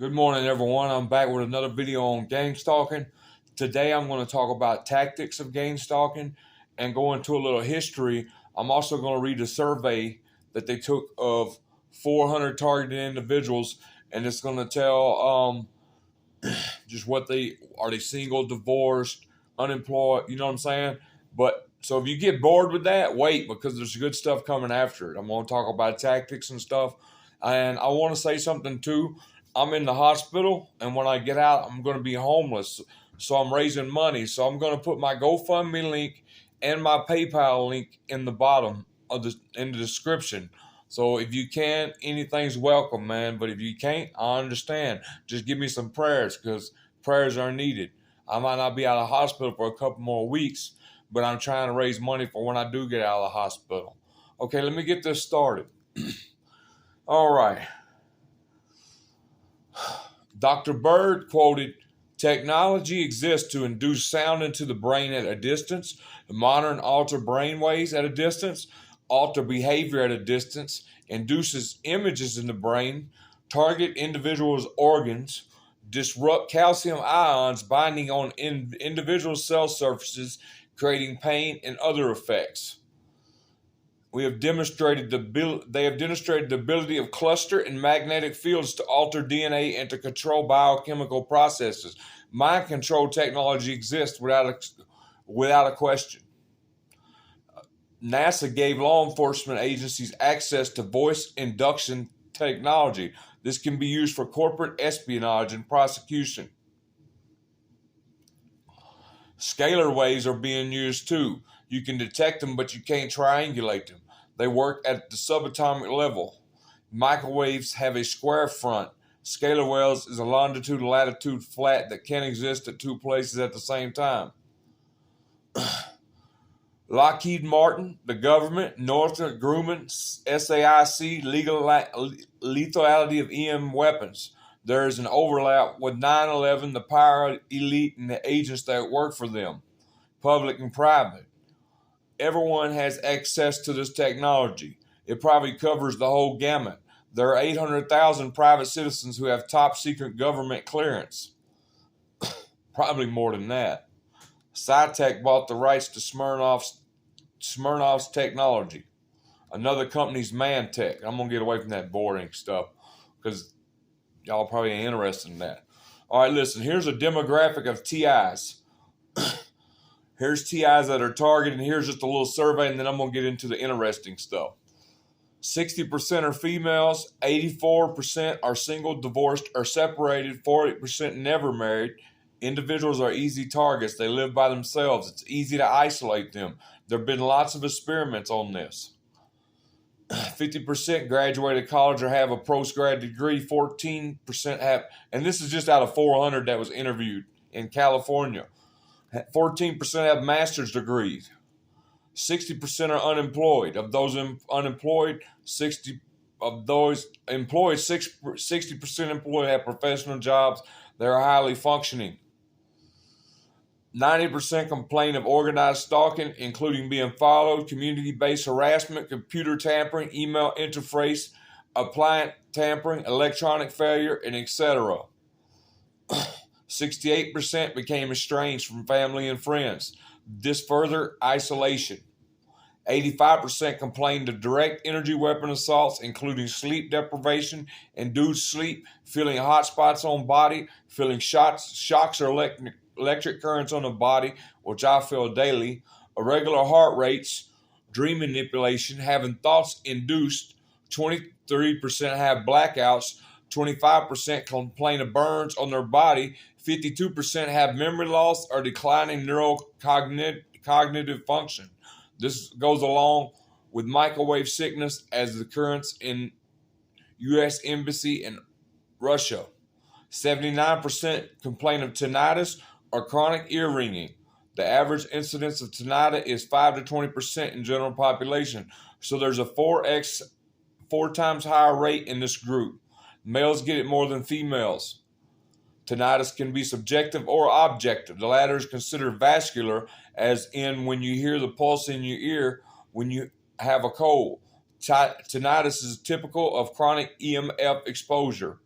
Good morning, everyone. I'm back with another video on gangstalking. Today, I'm going to talk about tactics of gangstalking and go into a little history. I'm also going to read a survey that they took of 400 targeted individuals, and it's going to tell just what they single, divorced, unemployed. You know what I'm saying? But so if you get bored with that, wait, because there's good stuff coming after it. I'm going to talk about tactics and stuff, and I want to say something too. I'm in the hospital, and when I get out, I'm going to be homeless. So I'm raising money. So I'm going to put my GoFundMe link and my PayPal link in the bottom of in the description. So if you can, anything's welcome, man. But if you can't, I understand. Just give me some prayers because prayers are needed. I might not be out of the hospital for a couple more weeks, but I'm trying to raise money for when I do get out of the hospital. Okay, let me get this started. All right. Dr. Bird quoted, "Technology exists to induce sound into the brain at a distance, monitor alter brain waves at a distance, alter behavior at a distance, induces images in the brain, target individuals' organs, disrupt calcium ions binding on individual cell surfaces, creating pain and other effects. They have demonstrated the ability of cluster and magnetic fields to alter DNA and to control biochemical processes. Mind control technology exists without a question. NASA gave law enforcement agencies access to voice induction technology. This can be used for corporate espionage and prosecution. Scalar waves are being used too. You can detect them, but you can't triangulate them. They work at the subatomic level. Microwaves have a square front. Scalar waves is a longitude and latitude flat that can exist at two places at the same time. Lockheed Martin, the government, Northrop Grumman, SAIC, lethality of EM weapons. There is an overlap with 9/11, the power elite, and the agents that work for them, public and private. Everyone has access to this technology. It probably covers the whole gamut. There are 800,000 private citizens who have top secret government clearance. Probably more than that. Cytec bought the rights to Smirnoff's technology. Another company's Mantech. I'm going to get away from that boring stuff because y'all probably ain't interested in that. All right, listen, here's a demographic of TIs. Here's TIs that are targeted, and here's just a little survey, and then I'm going to get into the interesting stuff. 60% are females, 84% are single, divorced, or separated, 40% never married. Individuals are easy targets. They live by themselves. It's easy to isolate them. There have been lots of experiments on this. 50% graduated college or have a postgrad degree. 14% have, and this is just out of 400 that was interviewed in California. 14% have master's degrees. 60% are unemployed. Of those unemployed, 60% employed have professional jobs that are highly functioning. 90% complain of organized stalking, including being followed, community-based harassment, computer tampering, email interface, appliance tampering, electronic failure, and etc. 68% became estranged from family and friends. This further isolation. 85% complained of direct energy weapon assaults, including sleep deprivation, induced sleep, feeling hot spots on body, feeling shocks or electric currents on the body, which I feel daily, irregular heart rates, dream manipulation, having thoughts induced. 23% have blackouts. 25% complain of burns on their body. 52% have memory loss or declining neurocognitive function. This goes along with microwave sickness as the occurrence in U.S. Embassy in Russia. 79% complain of tinnitus or chronic ear ringing. The average incidence of tinnitus is 5 to 20% in general population. So there's a 4 times higher rate in this group. Males get it more than females. Tinnitus can be subjective or objective. The latter is considered vascular, as in when you hear the pulse in your ear when you have a cold. Tinnitus is typical of chronic EMF exposure.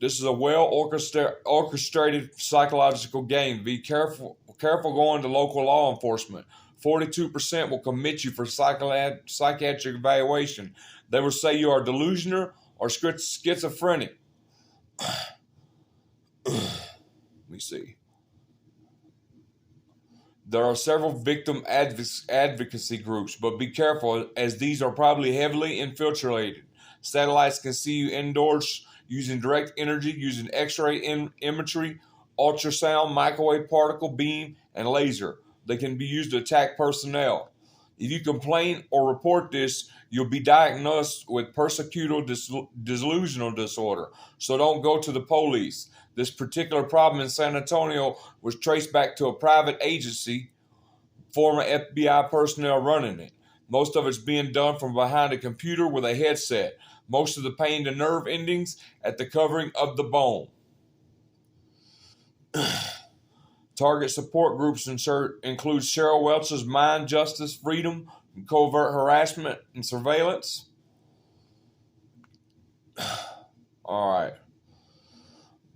This is a well orchestrated psychological game. Be careful going to local law enforcement. 42% will commit you for psychiatric evaluation. They will say you are delusional or schizophrenic. Let me see. There are several victim advocacy groups, but be careful as these are probably heavily infiltrated. Satellites can see you indoors using direct energy, using X-ray imagery, ultrasound, microwave particle beam, and laser. They can be used to attack personnel. If you complain or report this, you'll be diagnosed with persecutorial delusional disorder. So don't go to the police. This particular problem in San Antonio was traced back to a private agency, former FBI personnel running it. Most of it's being done from behind a computer with a headset. Most of the pain to nerve endings at the covering of the bone. Target support groups include Cheryl Welch's Mind, Justice, Freedom, and Covert Harassment and Surveillance. All right.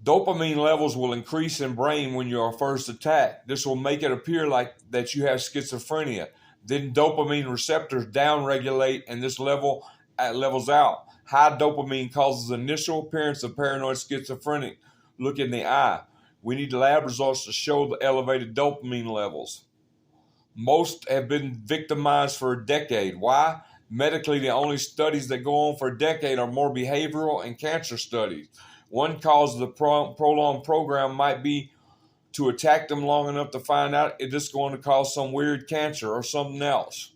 Dopamine levels will increase in brain when you are first attacked. This will make it appear like that you have schizophrenia. Then dopamine receptors downregulate and this levels out. High dopamine causes initial appearance of paranoid schizophrenic look in the eye. We need lab results to show the elevated dopamine levels. Most have been victimized for a decade. Why? Medically, the only studies that go on for a decade are more behavioral and cancer studies. One cause of the prolonged program might be to attack them long enough to find out if it's going to cause some weird cancer or something else.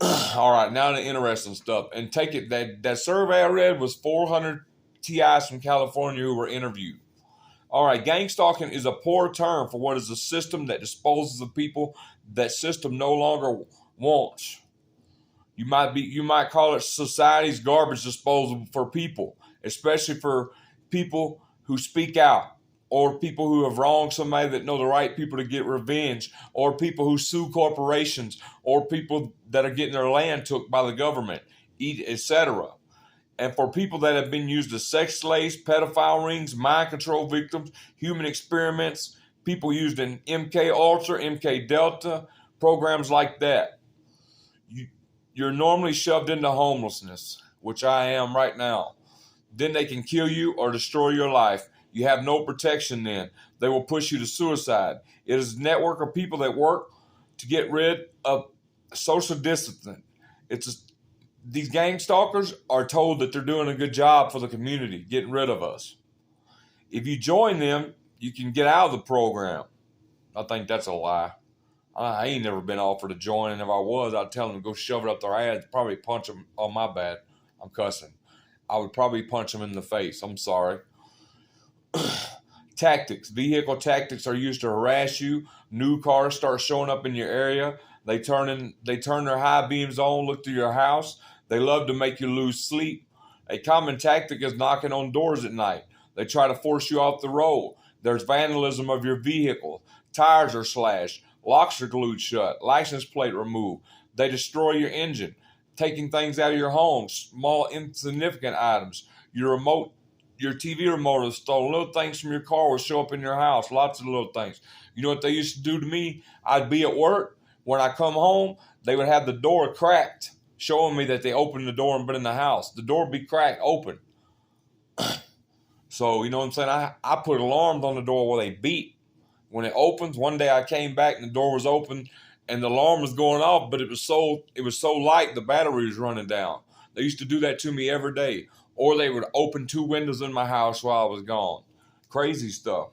All right, now the interesting stuff. And take it that survey I read was 400 TIs from California who were interviewed. All right, gangstalking is a poor term for what is a system that disposes of people that system no longer wants. You might call it society's garbage disposal for people, especially for people who speak out, or people who have wronged somebody that know the right people to get revenge, or people who sue corporations, or people that are getting their land took by the government, etc. And for people that have been used as sex slaves, pedophile rings, mind control victims, human experiments, people used in MK Ultra, MK Delta, programs like that. You're normally shoved into homelessness, which I am right now. Then they can kill you or destroy your life. You have no protection then. They will push you to suicide. It is a network of people that work to get rid of social distancing. These gang stalkers are told that they're doing a good job for the community, getting rid of us. If you join them, you can get out of the program. I think that's a lie. I ain't never been offered to join, and if I was, I'd tell them to go shove it up their ass, probably punch them. Oh, my bad. I'm cussing. I would probably punch them in the face. I'm sorry. Tactics. Vehicle tactics are used to harass you. New cars start showing up in your area. They turn their high beams on, look through your house. They love to make you lose sleep. A common tactic is knocking on doors at night. They try to force you off the road. There's vandalism of your vehicle. Tires are slashed. Locks are glued shut. License plate removed. They destroy your engine, taking things out of your home, small insignificant items. Your TV remote is stolen. Little things from your car will show up in your house. Lots of little things. You know what they used to do to me? I'd be at work. When I come home, they would have the door cracked, showing me that they opened the door and been in the house. The door would be cracked open. So, you know what I'm saying? I put alarms on the door while they beep. When it opens, one day I came back and the door was open and the alarm was going off, but it was so light the battery was running down. They used to do that to me every day. Or they would open 2 windows in my house while I was gone. Crazy stuff.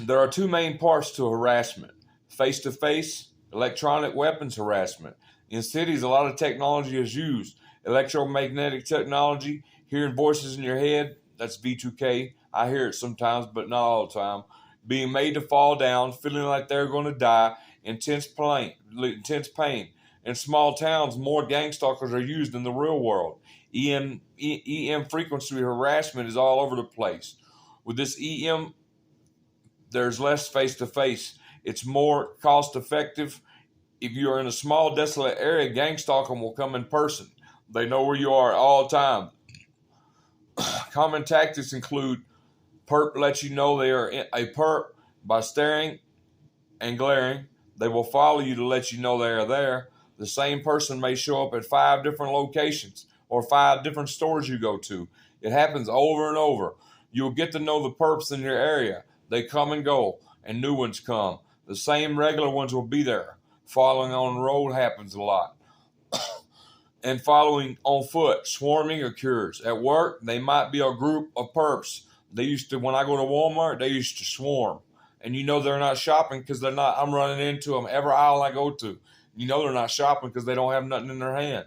There are 2 main parts to harassment: face-to-face, electronic weapons harassment. In cities, a lot of technology is used. Electromagnetic technology, hearing voices in your head, that's V2K. I hear it sometimes, but not all the time. Being made to fall down, feeling like they're going to die, intense pain. In small towns, more gang stalkers are used in the real world. EM frequency harassment is all over the place. With this EM, there's less face-to-face. It's more cost-effective. If you are in a small, desolate area, gang stalking will come in person. They know where you are at all times. Common tactics include perp lets you know they are a perp by staring and glaring. They will follow you to let you know they are there. The same person may show up at 5 different locations or 5 different stores you go to. It happens over and over. You'll get to know the perps in your area. They come and go, and new ones come. The same regular ones will be there. Following on the road happens a lot. And following on foot, swarming occurs. At work, they might be a group of perps. When I go to Walmart, they used to swarm. And you know they're not shopping because they're not, I'm running into them every aisle I go to. You know they're not shopping because they don't have nothing in their hand.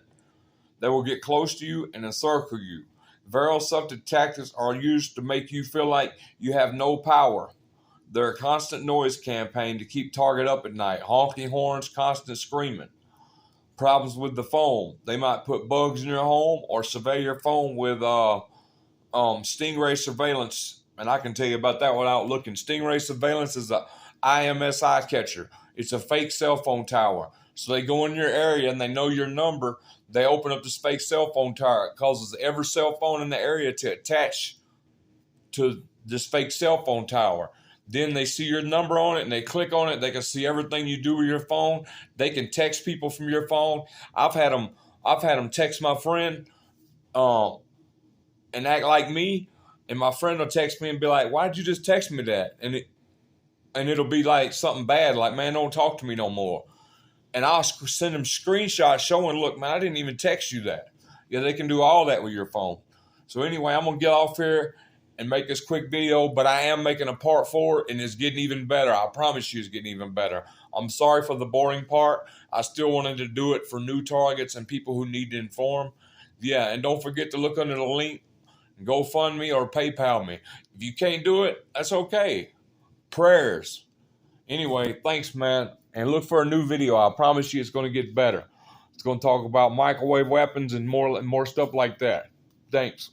They will get close to you and encircle you. Various subtle tactics are used to make you feel like you have no power. They're a constant noise campaign to keep target up at night. Honking horns, constant screaming. Problems with the phone. They might put bugs in your home or survey your phone with stingray surveillance. And I can tell you about that without looking. Stingray surveillance is a IMS eye catcher. It's a fake cell phone tower. So they go in your area and they know your number. They open up this fake cell phone tower. It causes every cell phone in the area to attach to this fake cell phone tower. Then they see your number on it and they click on it. They can see everything you do with your phone. They can text people from your phone. I've had them text my friend and act like me. And my friend will text me and be like, "Why'd you just text me that?" And it'll be like something bad, like, "Man, don't talk to me no more." And I'll send them screenshots showing, "Look, man, I didn't even text you that." Yeah, they can do all that with your phone. So anyway, I'm going to get off here and make this quick video, but I am making a part 4, and it's getting even better. I promise you it's getting even better. I'm sorry for the boring part. I still wanted to do it for new targets and people who need to inform. Yeah, and don't forget to look under the link, GoFundMe or PayPal me. If you can't do it, that's okay. Prayers. Anyway, thanks, man. And look for a new video. I promise you it's going to get better. It's going to talk about microwave weapons and more stuff like that. Thanks.